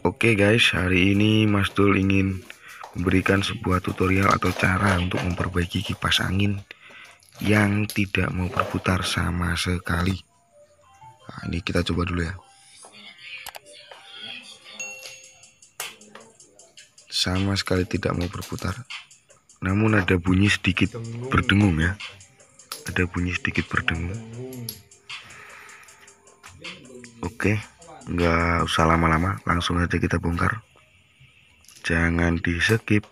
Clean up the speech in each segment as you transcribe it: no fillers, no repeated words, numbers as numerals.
Oke guys, hari ini Mas Dul ingin memberikan sebuah tutorial atau cara untuk memperbaiki kipas angin yang tidak mau berputar sama sekali. Nah, ini kita coba dulu ya. Sama sekali tidak mau berputar. Namun ada bunyi sedikit berdengung ya. Ada bunyi sedikit berdengung. Oke, nggak usah lama-lama, langsung aja kita bongkar. Jangan di skip.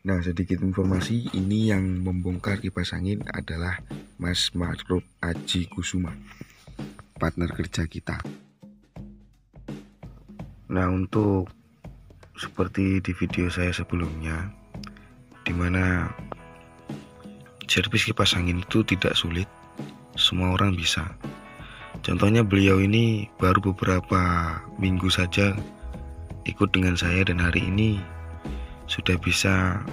Nah, sedikit informasi, ini yang membongkar kipas angin adalah Mas Ma'ruf Aji Kusuma, partner kerja kita. Nah, untuk seperti di video saya sebelumnya, dimana servis kipas angin itu tidak sulit, semua orang bisa. Contohnya beliau ini baru beberapa minggu saja ikut dengan saya dan hari ini sudah bisa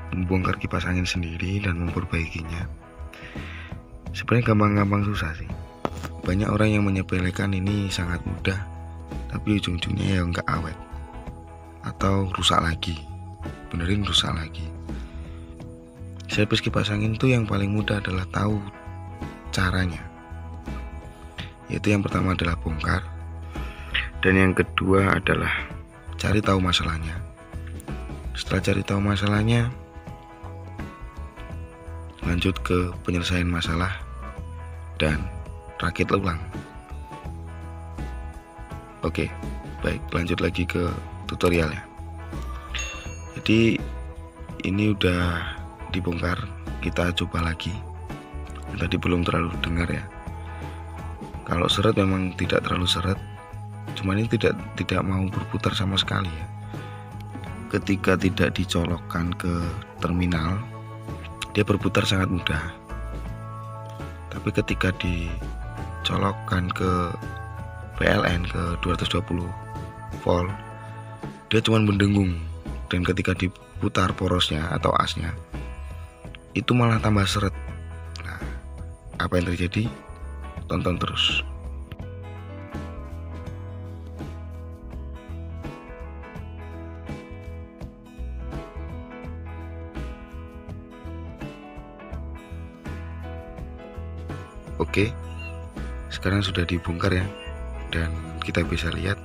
membongkar kipas angin sendiri dan memperbaikinya. Sebenarnya gampang-gampang susah sih. Banyak orang yang menyepelekan ini sangat mudah, tapi ujung-ujungnya ya nggak awet atau rusak lagi, benerin rusak lagi. Servis kipas angin itu yang paling mudah adalah tahu caranya, yaitu yang pertama adalah bongkar, dan yang kedua adalah cari tahu masalahnya. Setelah cari tahu masalahnya, lanjut ke penyelesaian masalah dan rakit ulang. Oke, baik, lanjut lagi ke tutorialnya. Jadi ini udah dibongkar, kita coba lagi. Tadi belum terlalu dengar ya. Kalau seret memang tidak terlalu seret, cuman ini tidak mau berputar sama sekali ya. Ketika tidak dicolokkan ke terminal, dia berputar sangat mudah. Tapi ketika dicolokkan ke PLN ke 220 volt, dia cuma mendengung, dan ketika diputar porosnya atau asnya, itu malah tambah seret. Nah, apa yang terjadi? Tonton terus. Oke, sekarang sudah dibongkar ya, dan kita bisa lihat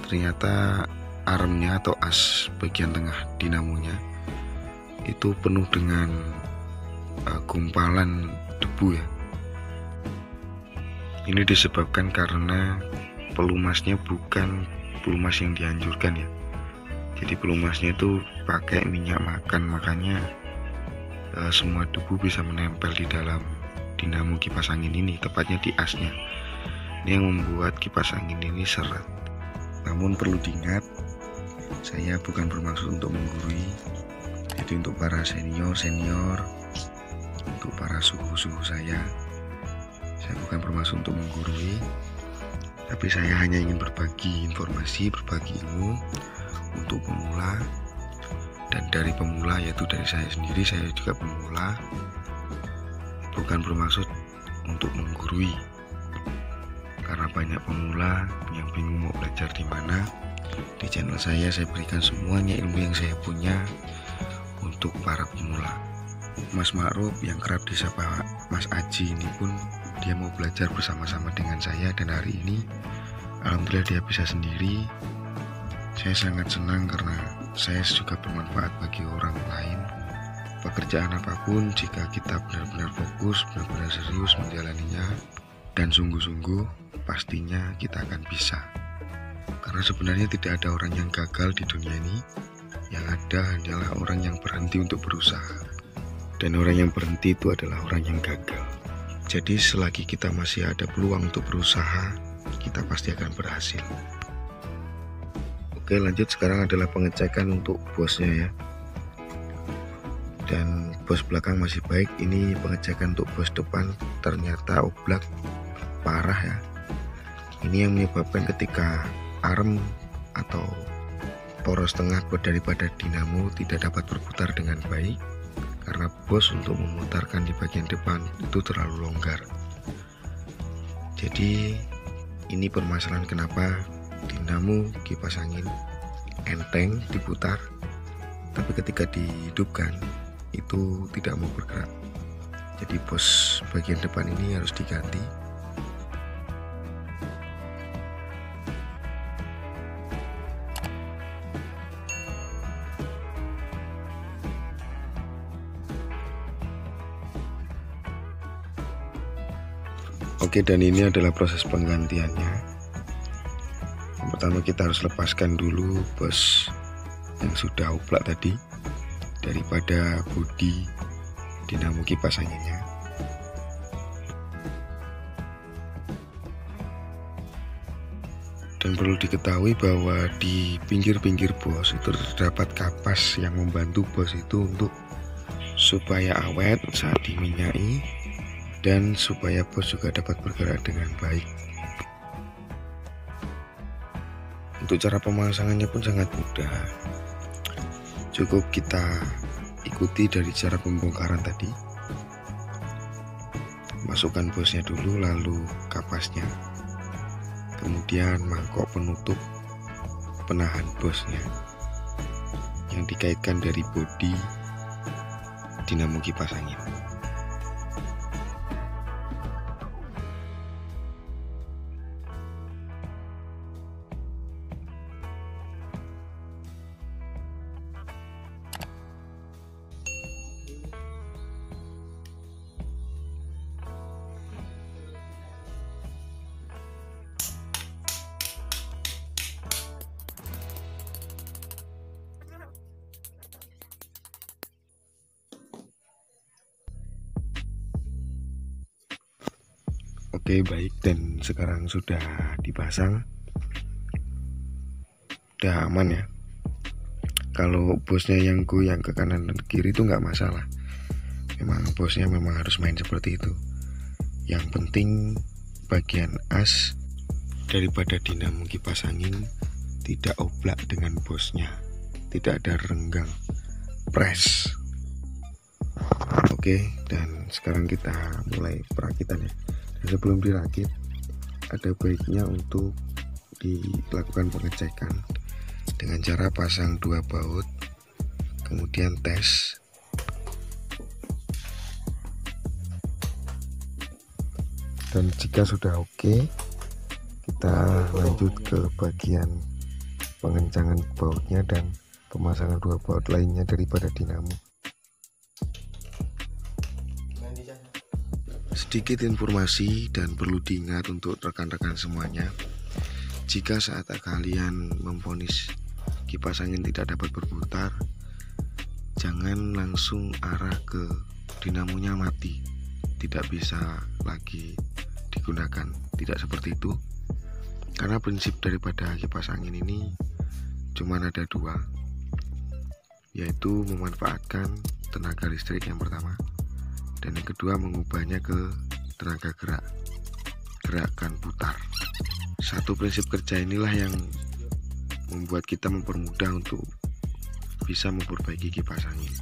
ternyata armnya atau as bagian tengah dinamonya itu penuh dengan gumpalan debu ya. Ini disebabkan karena pelumasnya bukan pelumas yang dianjurkan ya. Jadi pelumasnya itu pakai minyak makan, makanya semua debu bisa menempel di dalam dinamo kipas angin ini, tepatnya di asnya. Ini yang membuat kipas angin ini seret. Namun perlu diingat, saya bukan bermaksud untuk menggurui. Itu untuk para senior, untuk para suhu saya bukan bermaksud untuk menggurui, tapi saya hanya ingin berbagi informasi, berbagi ilmu untuk pemula. Dan dari pemula, yaitu dari saya sendiri, saya juga pemula, bukan bermaksud untuk menggurui. Karena banyak pemula yang bingung mau belajar di mana, di channel saya berikan semuanya ilmu yang saya punya untuk para pemula. Mas Ma'ruf yang kerap disapa Mas Aji ini pun dia mau belajar bersama-sama dengan saya, dan hari ini alhamdulillah dia bisa sendiri. Saya sangat senang karena saya juga bermanfaat bagi orang lain. Pekerjaan apapun, jika kita benar-benar fokus, benar-benar serius menjalaninya dan sungguh-sungguh, pastinya kita akan bisa. Karena sebenarnya tidak ada orang yang gagal di dunia ini. Yang ada hanyalah orang yang berhenti untuk berusaha. Dan orang yang berhenti itu adalah orang yang gagal. Jadi selagi kita masih ada peluang untuk berusaha, kita pasti akan berhasil. Oke, lanjut. Sekarang adalah pengecekan untuk bosnya ya. Dan bos belakang masih baik. Ini pengecekan untuk bos depan, ternyata oblak parah ya. Ini yang menyebabkan ketika arm atau poros tengah daripada dinamo tidak dapat berputar dengan baik, karena bos untuk memutarkan di bagian depan itu terlalu longgar. Jadi ini permasalahan kenapa dinamo kipas angin enteng diputar, tapi ketika dihidupkan itu tidak mau bergerak. Jadi bos bagian depan ini harus diganti. Oke, dan ini adalah proses penggantiannya. Yang pertama kita harus lepaskan dulu bos yang sudah oblak tadi daripada bodi dinamo kipas anginnya. Dan perlu diketahui bahwa di pinggir-pinggir bos itu terdapat kapas yang membantu bos itu untuk supaya awet saat diminyai dan supaya bos juga dapat bergerak dengan baik. Untuk cara pemasangannya pun sangat mudah. Cukup kita ikuti dari cara pembongkaran tadi. Masukkan bosnya dulu, lalu kapasnya. Kemudian mangkok penutup penahan bosnya yang dikaitkan dari bodi dinamo kipas angin. Oke, baik, dan sekarang sudah dipasang, udah aman ya. Kalau bosnya yang goyang ke kanan dan kiri itu nggak masalah. Memang bosnya memang harus main seperti itu. Yang penting bagian as daripada dinamo kipas angin tidak oblak dengan bosnya, tidak ada renggang press. Oke, dan sekarang kita mulai perakitan ya. Dan sebelum dirakit ada baiknya untuk dilakukan pengecekan dengan cara pasang 2 baut, kemudian tes. Dan jika sudah oke, kita lanjut ke bagian pengencangan bautnya dan pemasangan 2 baut lainnya daripada dinamo. Sedikit informasi dan perlu diingat untuk rekan-rekan semuanya. Jika saat kalian memvonis kipas angin tidak dapat berputar, jangan langsung arah ke dinamonya mati, tidak bisa lagi digunakan. Tidak seperti itu, karena prinsip daripada kipas angin ini cuma ada 2, yaitu memanfaatkan tenaga listrik yang pertama, dan yang kedua mengubahnya ke tenaga gerakan putar. Satu prinsip kerja inilah yang membuat kita mempermudah untuk bisa memperbaiki kipas angin.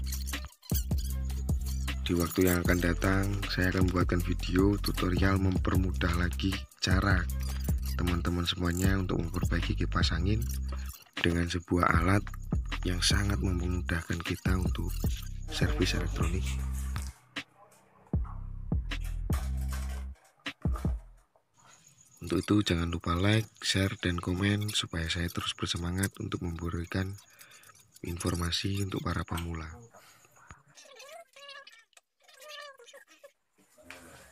Di waktu yang akan datang saya akan membuatkan video tutorial mempermudah lagi cara teman-teman semuanya untuk memperbaiki kipas angin dengan sebuah alat yang sangat memudahkan kita untuk servis elektronik. Untuk itu jangan lupa like, share, dan komen supaya saya terus bersemangat untuk memberikan informasi untuk para pemula.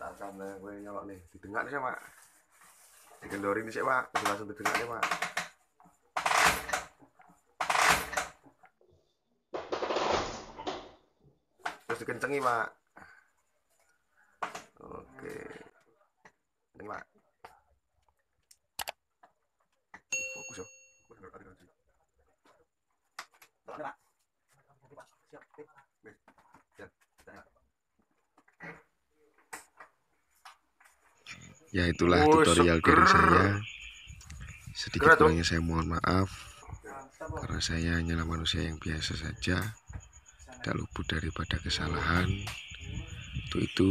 Takkan gue nyolok nih, didengar sih Pak. Dikendorin sih Pak, langsung didengar sih Pak. Terus dikencengi Pak. Oke. Ini Pak. Ya itulah tutorial dari saya. Sedikit kurangnya saya mohon maaf, karena saya hanyalah manusia yang biasa saja. tak luput daripada kesalahan. Untuk itu,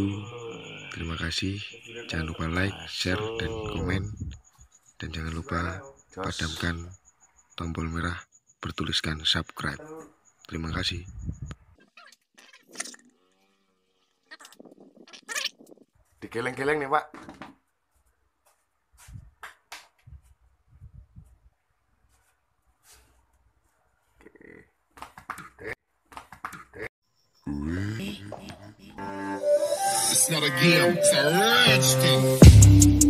terima kasih. Jangan lupa like, share, dan komen. Dan jangan lupa padamkan tombol merah bertuliskan subscribe. Terima kasih. Digeleng-geleng nih, Pak. It's not a game, it's a rich thing.